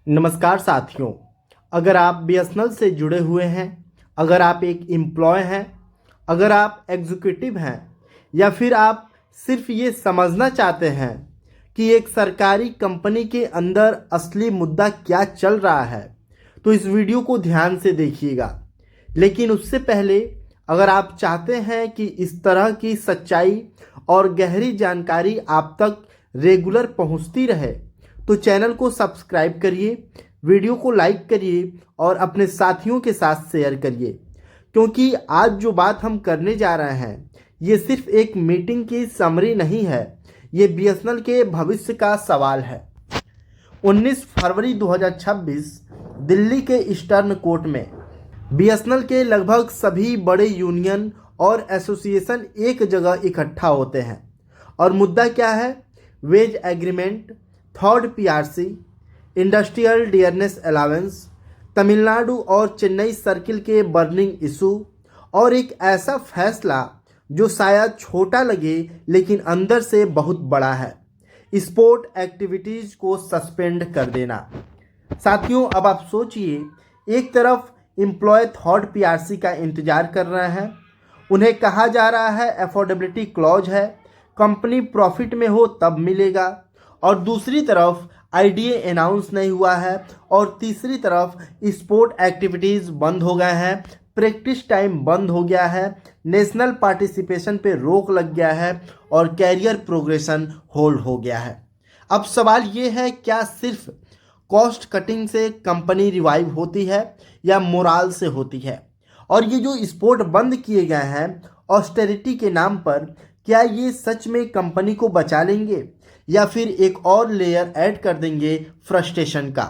नमस्कार साथियों। अगर आप बीएसएनएल से जुड़े हुए हैं, अगर आप एक एम्प्लॉय हैं, अगर आप एग्जीक्यूटिव हैं या फिर आप सिर्फ ये समझना चाहते हैं कि एक सरकारी कंपनी के अंदर असली मुद्दा क्या चल रहा है, तो इस वीडियो को ध्यान से देखिएगा। लेकिन उससे पहले अगर आप चाहते हैं कि इस तरह की सच्चाई और गहरी जानकारी आप तक रेगुलर पहुंचती रहे, तो चैनल को सब्सक्राइब करिए, वीडियो को लाइक करिए और अपने साथियों के साथ शेयर करिए। क्योंकि आज जो बात हम करने जा रहे हैं, ये सिर्फ एक मीटिंग की समरी नहीं है, ये बीएसएनएल के भविष्य का सवाल है। 19 फरवरी 2026 दिल्ली के ईस्टर्न कोर्ट में बीएसएनएल के लगभग सभी बड़े यूनियन और एसोसिएशन एक जगह इकट्ठा होते हैं। और मुद्दा क्या है? Wage agreement, third PRC, industrial dearness allowance, Tamil Nadu और चेन्नई सर्किल के बर्निंग इशू और एक ऐसा फैसला जो शायद छोटा लगे लेकिन अंदर से बहुत बड़ा है, स्पोर्ट एक्टिविटीज़ को सस्पेंड कर देना। साथियों, अब आप सोचिए, एक तरफ एम्प्लॉय थर्ड पीआरसी का इंतजार कर रहे हैं, उन्हें कहा जा रहा है अफोर्डेबिलिटी क्लॉज है, कंपनी प्रॉफिट में हो तब मिलेगा, और दूसरी तरफ आईडीए अनाउंस नहीं हुआ है, और तीसरी तरफ स्पोर्ट एक्टिविटीज़ बंद हो गए हैं, प्रैक्टिस टाइम बंद हो गया है, नेशनल पार्टिसिपेशन पे रोक लग गया है और कैरियर प्रोग्रेशन होल्ड हो गया है। अब सवाल ये है, क्या सिर्फ कॉस्ट कटिंग से कंपनी रिवाइव होती है या मोराल से होती है? और ये जो स्पोर्ट बंद किए गए हैं ऑस्टेरिटी के नाम पर, क्या ये सच में कंपनी को बचा लेंगे या फिर एक और लेयर ऐड कर देंगे फ्रस्ट्रेशन का?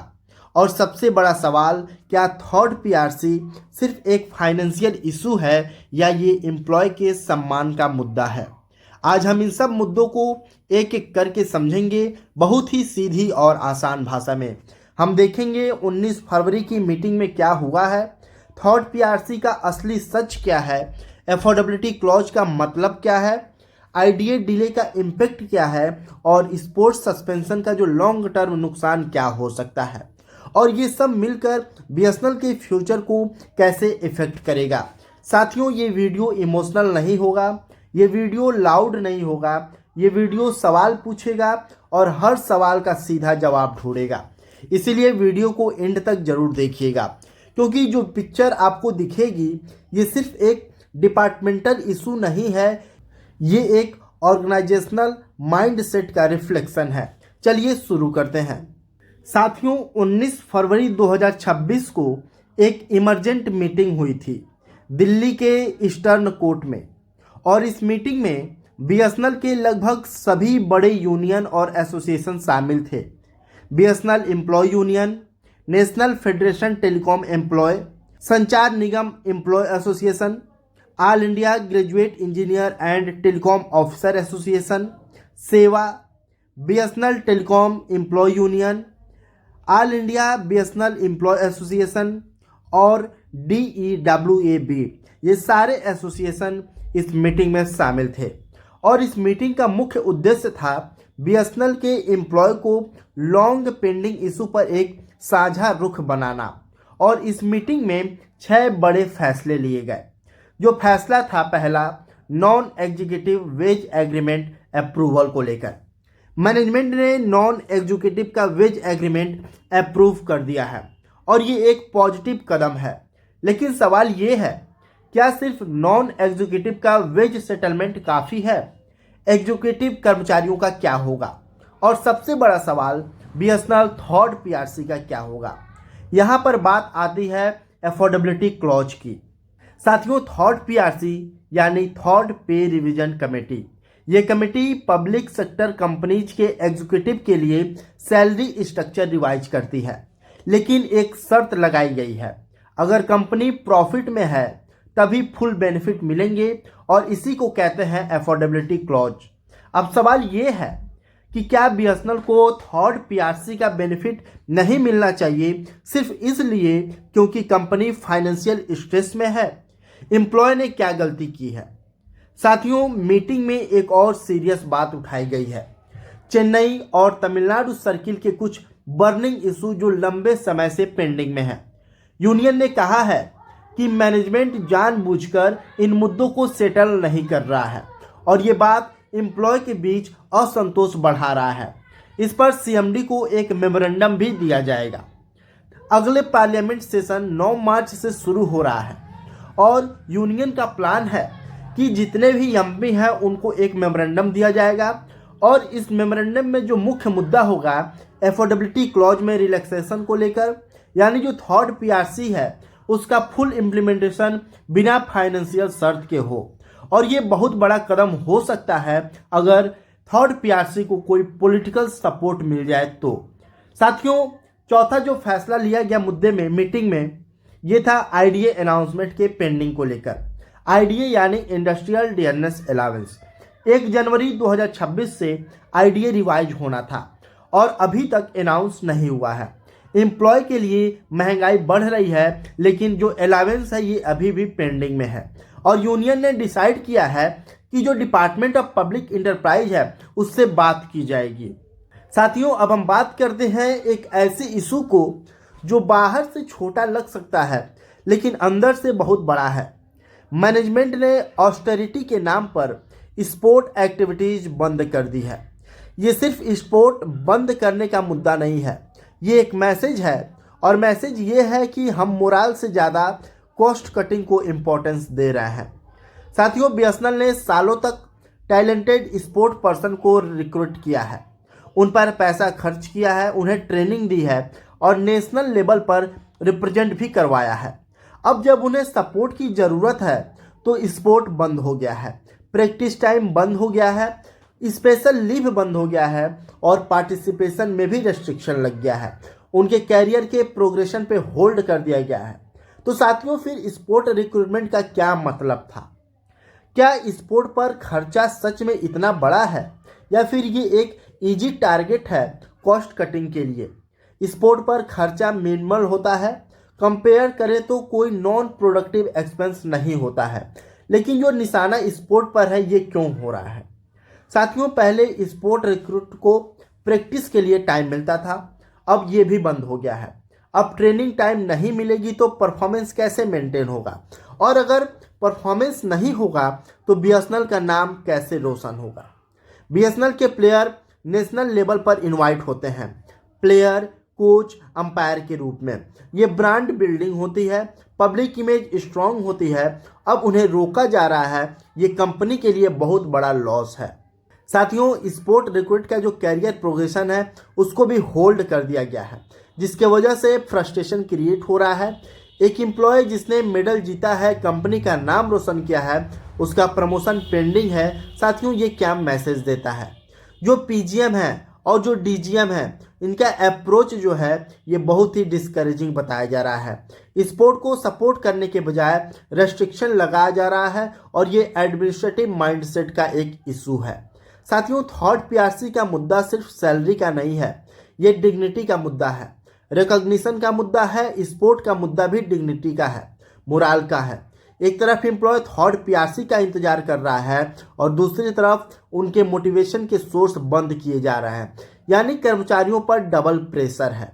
और सबसे बड़ा सवाल, क्या थर्ड पीआरसी सिर्फ एक फाइनेंशियल इशू है या ये एम्प्लॉय के सम्मान का मुद्दा है? आज हम इन सब मुद्दों को एक एक करके समझेंगे, बहुत ही सीधी और आसान भाषा में। हम देखेंगे 19 फरवरी की मीटिंग में क्या हुआ है, थर्ड पीआरसी का असली सच क्या है, अफोर्डेबिलिटी क्लॉज का मतलब क्या है, आईडीए डिले का इम्पैक्ट क्या है, और स्पोर्ट्स सस्पेंशन का जो लॉन्ग टर्म नुकसान क्या हो सकता है, और ये सब मिलकर बीएसएनएल के फ्यूचर को कैसे इफेक्ट करेगा। साथियों, ये वीडियो इमोशनल नहीं होगा, ये वीडियो लाउड नहीं होगा, ये वीडियो सवाल पूछेगा और हर सवाल का सीधा जवाब ढूंढेगा। इसीलिए वीडियो को एंड तक जरूर देखिएगा, क्योंकि जो पिक्चर आपको दिखेगी ये सिर्फ एक डिपार्टमेंटल इशू नहीं है, ये एक ऑर्गेनाइजेशनल माइंडसेट का रिफ्लेक्शन है। चलिए शुरू करते हैं। साथियों, 19 फरवरी 2026 को एक इमरजेंट मीटिंग हुई थी दिल्ली के ईस्टर्न कोर्ट में, और इस मीटिंग में बीएसएनएल के लगभग सभी बड़े यूनियन और एसोसिएशन शामिल थे। BSNL employ union, national federation telecom employ, Sanchar Nigam employ association, all India graduate engineer and telecom officer association, Sewa, BSNL telecom employ union, all India BSNL employ association और डीईडब्ल्यूएबी, ये सारे एसोसिएशन इस मीटिंग में शामिल थे। और इस मीटिंग का मुख्य उद्देश्य था बीएसएनएल के एम्प्लॉय को लॉन्ग पेंडिंग इशू पर एक साझा रुख बनाना। और इस मीटिंग में 6 बड़े फैसले लिए गए। जो फैसला था पहला, non executive wage agreement approval को लेकर। मैनेजमेंट ने नॉन एग्जीक्यूटिव का वेज एग्रीमेंट अप्रूव कर दिया है और ये एक पॉजिटिव कदम है। लेकिन सवाल ये है, क्या सिर्फ नॉन एग्जीक्यूटिव का वेज सेटलमेंट काफ़ी है? एग्जीक्यूटिव कर्मचारियों का क्या होगा? और सबसे बड़ा सवाल, बीएसएनएल थर्ड पीआरसी का क्या होगा? यहाँ पर बात आती है अफोर्डेबिलिटी क्लॉज की। साथियों, थर्ड पीआरसी यानी थर्ड पे रिवीजन कमेटी, ये कमेटी पब्लिक सेक्टर कंपनीज के एग्जीक्यूटिव के लिए सैलरी स्ट्रक्चर रिवाइज करती है। लेकिन एक शर्त लगाई गई है, अगर कंपनी प्रॉफिट में है तभी फुल बेनिफिट मिलेंगे, और इसी को कहते हैं अफोर्डेबिलिटी क्लॉज। अब सवाल ये है कि क्या बीएसएनएल को थर्ड पीआरसी का बेनिफिट नहीं मिलना चाहिए सिर्फ इसलिए क्योंकि कंपनी फाइनेंशियल स्ट्रेस में है? एम्प्लॉय ने क्या गलती की है? साथियों, मीटिंग में एक और सीरियस बात उठाई गई है। चेन्नई और तमिलनाडु सर्किल के कुछ बर्निंग इशू जो लंबे समय से पेंडिंग में है। यूनियन ने कहा है कि मैनेजमेंट जानबूझकर इन मुद्दों को सेटल नहीं कर रहा है और ये बात एम्प्लॉय के बीच असंतोष बढ़ा रहा है। इस पर सीएमडी को एक मेमोरेंडम भी दिया जाएगा। अगले पार्लियामेंट सेशन 9 मार्च से शुरू हो रहा है और यूनियन का प्लान है कि जितने भी एमपी हैं उनको एक मेमोरेंडम दिया जाएगा और इस मेमोरेंडम में जो मुख्य मुद्दा होगा एफोर्डेबिलिटी क्लॉज में रिलैक्सेशन को लेकर, यानी जो थर्ड पीआरसी है उसका फुल इम्प्लीमेंटेशन बिना फाइनेंशियल शर्त के हो। और ये बहुत बड़ा कदम हो सकता है अगर थर्ड पीआरसी को कोई पॉलिटिकल सपोर्ट मिल जाए तो। साथियों, चौथा जो फैसला लिया गया मुद्दे में मीटिंग में ये था आईडीए अनाउंसमेंट के पेंडिंग को लेकर। आईडीए यानी इंडस्ट्रियल डियरनेस अलाउंस 1 जनवरी 2026 से आईडीए रिवाइज होना था और अभी तक अनाउंस नहीं हुआ है। एम्प्लॉय के लिए महंगाई बढ़ रही है लेकिन जो अलाउंस है ये अभी भी पेंडिंग में है और यूनियन ने डिसाइड किया है कि जो डिपार्टमेंट ऑफ पब्लिक इंटरप्राइज है उससे बात की जाएगी। साथियों, अब हम बात करते हैं एक ऐसे इशू को जो बाहर से छोटा लग सकता है लेकिन अंदर से बहुत बड़ा है। मैनेजमेंट ने ऑस्टेरिटी के नाम पर स्पोर्ट एक्टिविटीज बंद कर दी है। ये सिर्फ स्पोर्ट बंद करने का मुद्दा नहीं है, ये एक मैसेज है और मैसेज ये है कि हम मोरल से ज़्यादा कॉस्ट कटिंग को इम्पोर्टेंस दे रहे हैं। साथियों, बीएसएनएल ने सालों तक टैलेंटेड स्पोर्ट पर्सन को रिक्रूट किया है, उन पर पैसा खर्च किया है, उन्हें ट्रेनिंग दी है और नेशनल लेवल पर रिप्रेजेंट भी करवाया है। अब जब उन्हें सपोर्ट की ज़रूरत है तो स्पोर्ट बंद हो गया है, प्रैक्टिस टाइम बंद हो गया है, स्पेशल लीव बंद हो गया है और पार्टिसिपेशन में भी रेस्ट्रिक्शन लग गया है। उनके कैरियर के प्रोग्रेशन पे होल्ड कर दिया गया है। तो साथियों, फिर स्पोर्ट रिक्रूटमेंट का क्या मतलब था? क्या स्पोर्ट पर खर्चा सच में इतना बड़ा है या फिर ये एक इजी टारगेट है कॉस्ट कटिंग के लिए? स्पोर्ट पर खर्चा मिनिमल होता है, कंपेयर करें तो कोई नॉन प्रोडक्टिव एक्सपेंस नहीं होता है, लेकिन जो निशाना स्पोर्ट पर है ये क्यों हो रहा है? साथियों, पहले स्पोर्ट रिक्रूट को प्रैक्टिस के लिए टाइम मिलता था, अब ये भी बंद हो गया है। अब ट्रेनिंग टाइम नहीं मिलेगी तो परफॉर्मेंस कैसे मेंटेन होगा, और अगर परफॉर्मेंस नहीं होगा तो बीएसएनएल का नाम कैसे रोशन होगा? बीएसएनएल के प्लेयर नेशनल लेवल पर इनवाइट होते हैं, प्लेयर, कोच, अंपायर के रूप में। ये ब्रांड बिल्डिंग होती है, पब्लिक इमेज स्ट्रांग होती है। अब उन्हें रोका जा रहा है, ये कंपनी के लिए बहुत बड़ा लॉस है। साथियों, स्पोर्ट रिक्रूट का जो कैरियर प्रोग्रेशन है उसको भी होल्ड कर दिया गया है, जिसके वजह से फ्रस्ट्रेशन क्रिएट हो रहा है। एक एम्प्लॉय जिसने मेडल जीता है, कंपनी का नाम रोशन किया है, उसका प्रमोशन पेंडिंग है। साथियों, ये क्या मैसेज देता है? जो पीजीएम है और जो डीजीएम है, इनका अप्रोच जो है ये बहुत ही डिस्करेजिंग बताया जा रहा है। स्पोर्ट को सपोर्ट करने के बजाय रेस्ट्रिक्शन लगाया जा रहा है और ये एडमिनिस्ट्रेटिव माइंडसेट का एक इशू है। साथियों, थर्ड पीआरसी का मुद्दा सिर्फ सैलरी का नहीं है, ये डिग्निटी का मुद्दा है, रिकॉग्निशन का मुद्दा है। स्पोर्ट का मुद्दा भी डिग्निटी का है, मोरल का है। एक तरफ एम्प्लॉय थर्ड पीआरसी का इंतजार कर रहा है और दूसरी तरफ उनके मोटिवेशन के सोर्स बंद किए जा रहे हैं, यानी कर्मचारियों पर डबल प्रेशर है।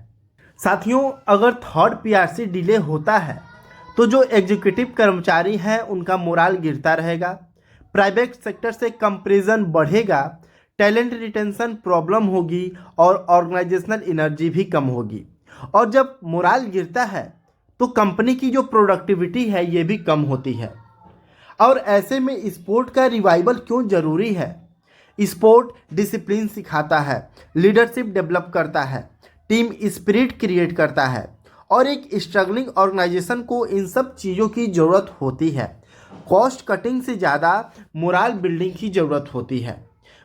साथियों, अगर थर्ड पीआरसी डिले होता है तो जो एग्जीक्यूटिव कर्मचारी हैं उनका मोरल गिरता रहेगा, प्राइवेट सेक्टर से कंपैरिजन बढ़ेगा, टैलेंट रिटेंशन प्रॉब्लम होगी और ऑर्गेनाइजेशनल एनर्जी भी कम होगी। और जब मोरल गिरता है तो कंपनी की जो प्रोडक्टिविटी है ये भी कम होती है। और ऐसे में स्पोर्ट का रिवाइवल क्यों ज़रूरी है? स्पोर्ट डिसिप्लिन सिखाता है, लीडरशिप डेवलप करता है, टीम स्पिरिट क्रिएट करता है और एक स्ट्रगलिंग ऑर्गेनाइजेशन को इन सब चीज़ों की ज़रूरत होती है। कॉस्ट कटिंग से ज़्यादा मोरल बिल्डिंग की ज़रूरत होती है।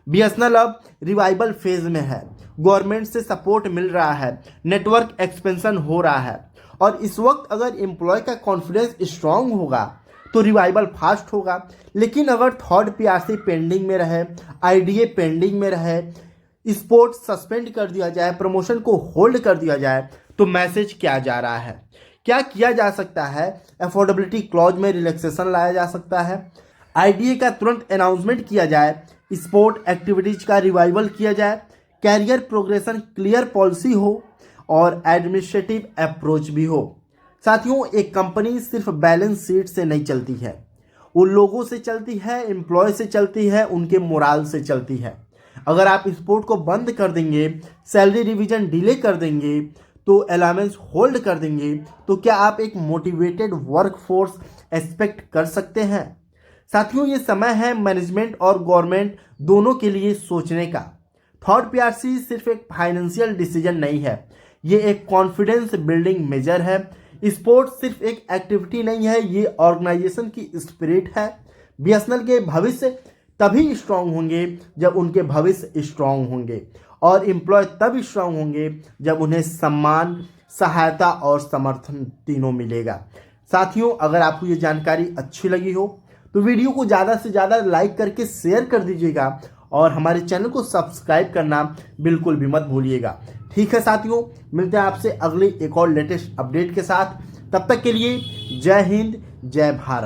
बीएसएनएल अब रिवाइवल फेज में है, गवर्नमेंट से सपोर्ट मिल रहा है, नेटवर्क एक्सपेंशन हो रहा है और इस वक्त अगर एम्प्लॉय का कॉन्फिडेंस स्ट्रांग होगा तो रिवाइवल फास्ट होगा। लेकिन अगर थर्ड पीआरसी पेंडिंग में रहे, आईडीए पेंडिंग में रहे, स्पोर्ट सस्पेंड कर दिया जाए, प्रमोशन को होल्ड कर दिया जाए, तो मैसेज क्या जा रहा है? क्या किया जा सकता है? अफोर्डेबिलिटी क्लॉज में रिलैक्सेशन लाया जा सकता है, आईडीए का तुरंत अनाउंसमेंट किया जाए, स्पोर्ट एक्टिविटीज का रिवाइवल किया जाए, कैरियर प्रोग्रेशन क्लियर पॉलिसी हो और एडमिनिस्ट्रेटिव अप्रोच भी हो। साथियों, एक कंपनी सिर्फ बैलेंस शीट से नहीं चलती है, वो लोगों से चलती है, एम्प्लॉय से चलती है, उनके मोराल से चलती है। अगर आप स्पोर्ट को बंद कर देंगे, सैलरी रिवीजन डिले कर देंगे, तो अलाउंस होल्ड कर देंगे, तो क्या आप एक मोटिवेटेड वर्कफोर्स एक्सपेक्ट कर सकते हैं? साथियों, ये समय है मैनेजमेंट और गवर्नमेंट दोनों के लिए सोचने का। थर्ड पीआरसी सिर्फ एक फाइनेंशियल डिसीजन नहीं है, ये एक कॉन्फिडेंस बिल्डिंग मेजर है। स्पोर्ट्स सिर्फ एक एक्टिविटी नहीं है, ये ऑर्गेनाइजेशन की स्पिरिट है। बीएसएनएल के भविष्य तभी स्ट्रांग होंगे जब उनके भविष्य स्ट्रांग होंगे, और एम्प्लॉय तब स्ट्रांग होंगे जब उन्हें सम्मान, सहायता और समर्थन तीनों मिलेगा। साथियों, अगर आपको ये जानकारी अच्छी लगी हो तो वीडियो को ज़्यादा से ज़्यादा लाइक करके शेयर कर दीजिएगा और हमारे चैनल को सब्सक्राइब करना बिल्कुल भी मत भूलिएगा। ठीक है साथियों, मिलते हैं आपसे अगली एक और लेटेस्ट अपडेट के साथ। तब तक के लिए जय हिंद, जय भारत।